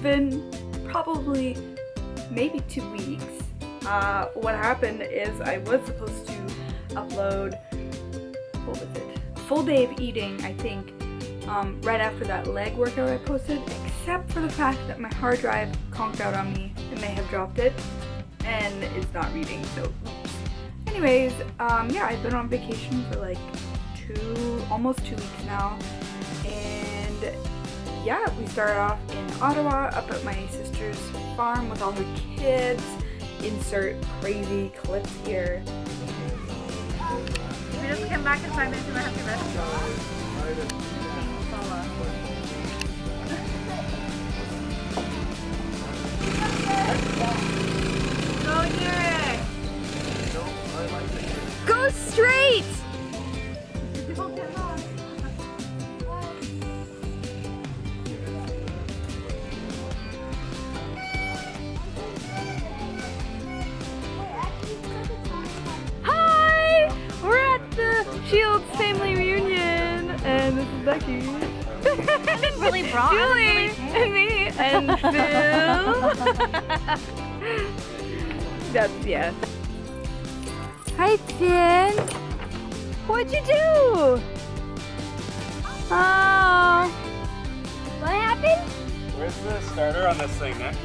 been probably maybe 2 weeks. What happened is I was supposed to upload, what was it? Full day of eating, I think, right after that leg workout I posted, except for the fact that my hard drive conked out on me and may have dropped it, and it's not reading, so oops. Anyways, yeah, I've been on vacation for like almost 2 weeks now, and yeah, we started off in Ottawa, up at my sister's farm with all her kids. Insert crazy clips here. We just came back in 5 minutes and I have to rest. Go, Derek! Go straight! Shields family reunion, and this is Becky. Really brought Julie and me and Phil. That's yeah. Hi Finn. What'd you do? Oh. What happened? Where's the starter on this thing, Nick?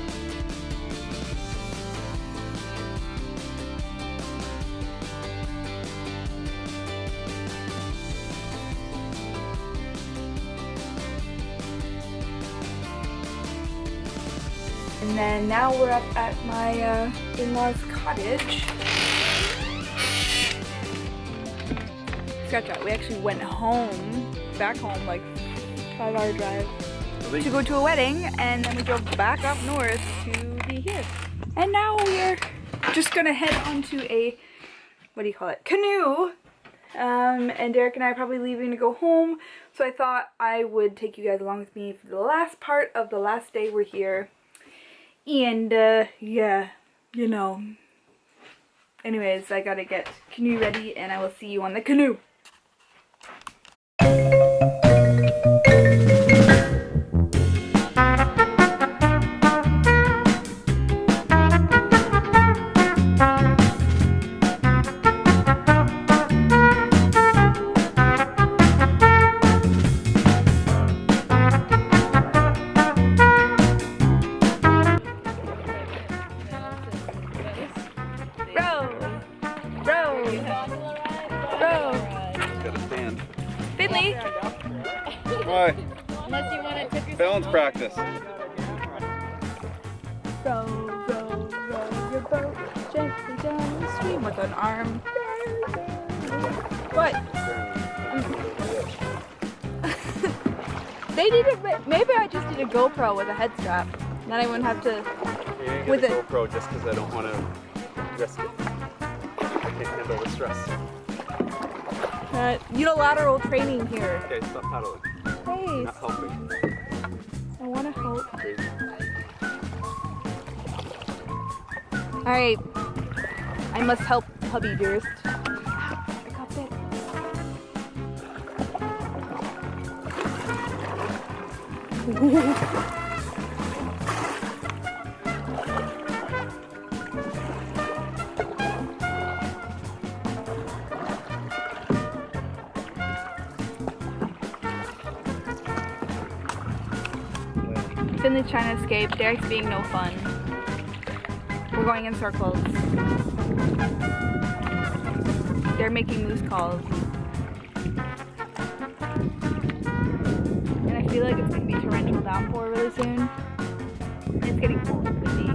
And then now we're up at my in-laws' cottage. Scratch out. We actually went home, back home, like 5-hour drive to go to a wedding, and then we drove back up north to be here. And now we're just gonna head onto a, what do you call it, canoe. And Derek and I are probably leaving to go home, so I thought I would take you guys along with me for the last part of the last day we're here. And, yeah, you know. Anyways, I gotta get canoe ready, and I will see you on the canoe. Finley! Why? Unless you want to tip your Balance practice. Row, row, row your boat gently down the stream with an arm. What? They need a, maybe I just need a GoPro with a head strap. Then I wouldn't have to. You ain't with get a it. GoPro just because I don't want to risk it. I can't handle the stress. Unilateral training here. Okay, stop paddling. Hey, You're not helping. I want to help. Crazy. Alright, I must help hubby dearest. I got bit. Finley's trying to escape. Derek's being no fun. We're going in circles. They're making moose calls. And I feel like it's going to be torrential downpour really soon. It's getting cold and windy.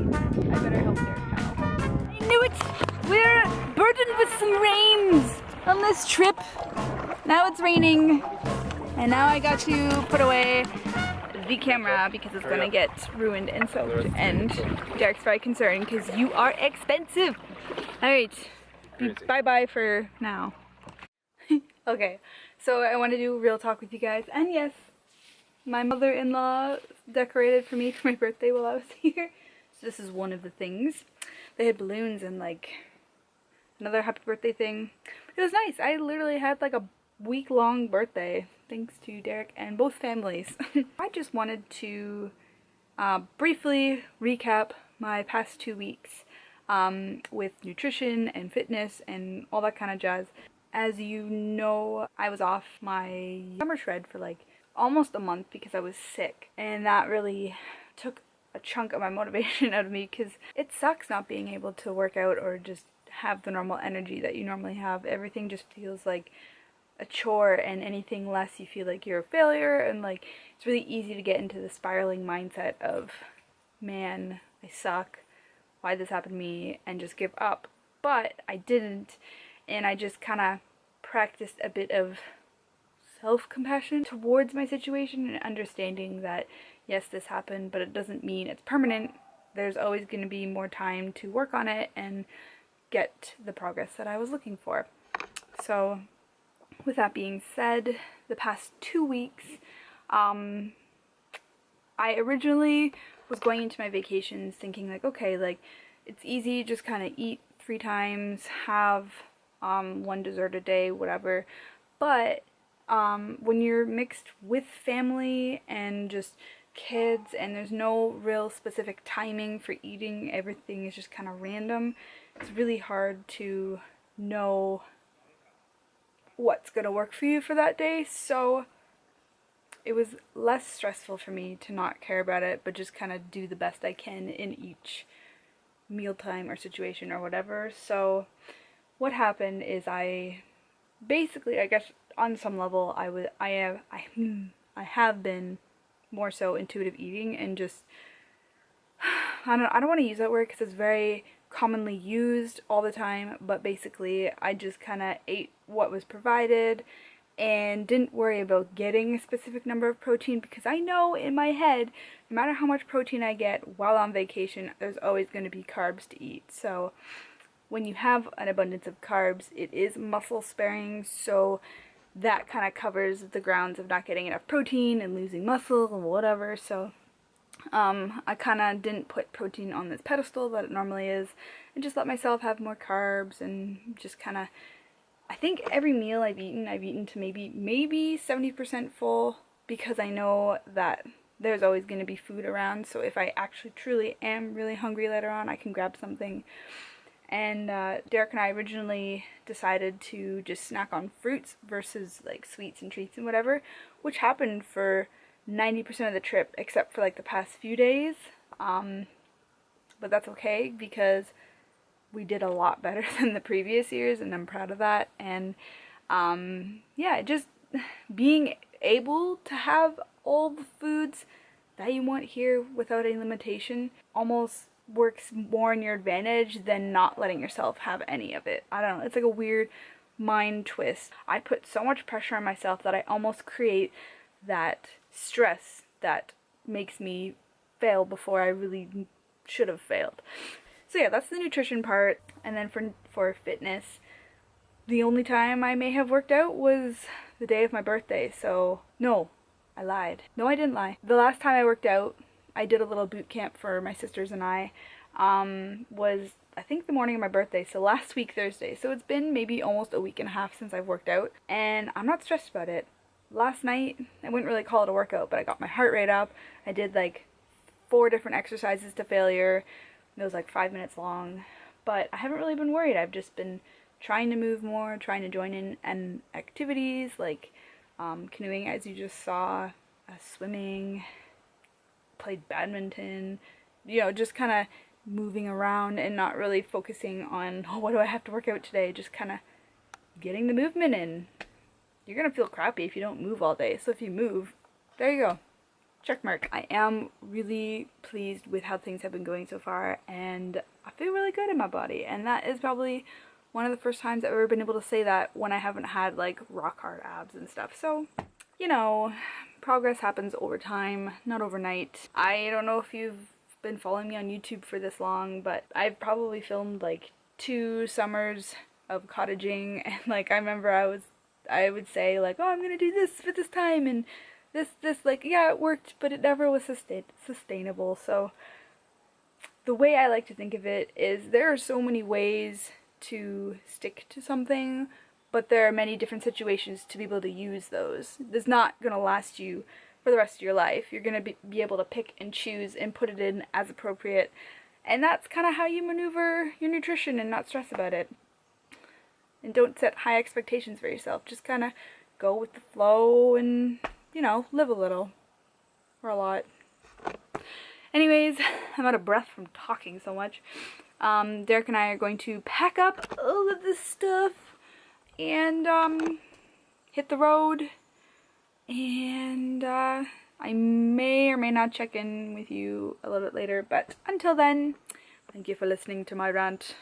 I better help Derek paddle. I knew it! We're burdened with some rains on this trip. Now it's raining. And now I got to put away the camera because it's gonna get ruined and soaked, and Derek's very concerned because you are expensive. Alright, bye bye for now. Okay, so I want to do real talk with you guys, and yes, my mother-in-law decorated for me for my birthday while I was here. So this is one of the things. They had balloons and like another happy birthday thing. It was nice. I literally had like a week-long birthday thanks to Derek and both families. I just wanted to briefly recap my past 2 weeks with nutrition and fitness and all that kind of jazz. As you know, I was off my summer shred for like almost a month because I was sick, and that really took a chunk of my motivation out of me because it sucks not being able to work out or just have the normal energy that you normally have. Everything just feels like a chore, and anything less you feel like you're a failure, and like it's really easy to get into the spiraling mindset of, man, I suck, why this happened to me, and just give up. But I didn't, and I just kind of practiced a bit of self-compassion towards my situation and understanding that yes, this happened, but it doesn't mean it's permanent. There's always going to be more time to work on it and get the progress that I was looking for. So with that being said, the past 2 weeks, I originally was going into my vacations thinking like, okay, like it's easy, just kind of eat 3 times, have 1 dessert a day, whatever. But when you're mixed with family and just kids and there's no real specific timing for eating, everything is just kind of random, it's really hard to know what's gonna work for you for that day. So it was less stressful for me to not care about it, but just kind of do the best I can in each mealtime or situation or whatever. So what happened is I basically, I guess on some level, I have been more so intuitive eating, and just I don't want to use that word because it's very commonly used all the time, but basically I just kind of ate what was provided and didn't worry about getting a specific number of protein, because I know in my head, no matter how much protein I get while on vacation, there's always going to be carbs to eat. So when you have an abundance of carbs, it is muscle sparing, so that kind of covers the grounds of not getting enough protein and losing muscle and whatever. So I kind of didn't put protein on this pedestal that it normally is, and just let myself have more carbs, and just kind of, I think every meal I've eaten to maybe 70% full, because I know that there's always going to be food around. So if I actually truly am really hungry later on, I can grab something. And Derek and I originally decided to just snack on fruits versus like sweets and treats and whatever, which happened for 90% of the trip except for like the past few days. But that's okay because we did a lot better than the previous years, and I'm proud of that. And yeah, just being able to have all the foods that you want here without any limitation almost works more in your advantage than not letting yourself have any of it. I don't know, it's like a weird mind twist. I put so much pressure on myself that I almost create that stress that makes me fail before I really should have failed. So yeah, that's the nutrition part. And then for fitness, the only time I may have worked out was the day of my birthday. So no, I lied. No, I didn't lie. The last time I worked out, I did a little boot camp for my sisters and I, was I think the morning of my birthday, so last week Thursday. So it's been maybe almost a week and a half since I've worked out, and I'm not stressed about it. Last night, I wouldn't really call it a workout, but I got my heart rate up. I did like 4 different exercises to failure. It was like 5 minutes long, but I haven't really been worried. I've just been trying to move more, trying to join in activities like canoeing, as you just saw, swimming, played badminton, you know, just kind of moving around and not really focusing on, oh, what do I have to work out today? Just kind of getting the movement in. You're gonna feel crappy if you don't move all day, so if you move, there you go. Check mark. I am really pleased with how things have been going so far, and I feel really good in my body, and that is probably one of the first times I've ever been able to say that when I haven't had like rock hard abs and stuff. So, you know, progress happens over time, not overnight. I don't know if you've been following me on YouTube for this long, but I've probably filmed like 2 summers of cottaging, and like I remember I would say like, oh, I'm gonna do this for this time, and this, like, yeah, it worked, but it never was sustainable. So the way I like to think of it is there are so many ways to stick to something, but there are many different situations to be able to use those. It's not gonna last you for the rest of your life. You're going to be able to pick and choose and put it in as appropriate. And that's kind of how you maneuver your nutrition and not stress about it. And don't set high expectations for yourself. Just kind of go with the flow and, you know, live a little. Or a lot. Anyways, I'm out of breath from talking so much. Derek and I are going to pack up all of this stuff and hit the road. And I may or may not check in with you a little bit later. But until then, thank you for listening to my rant.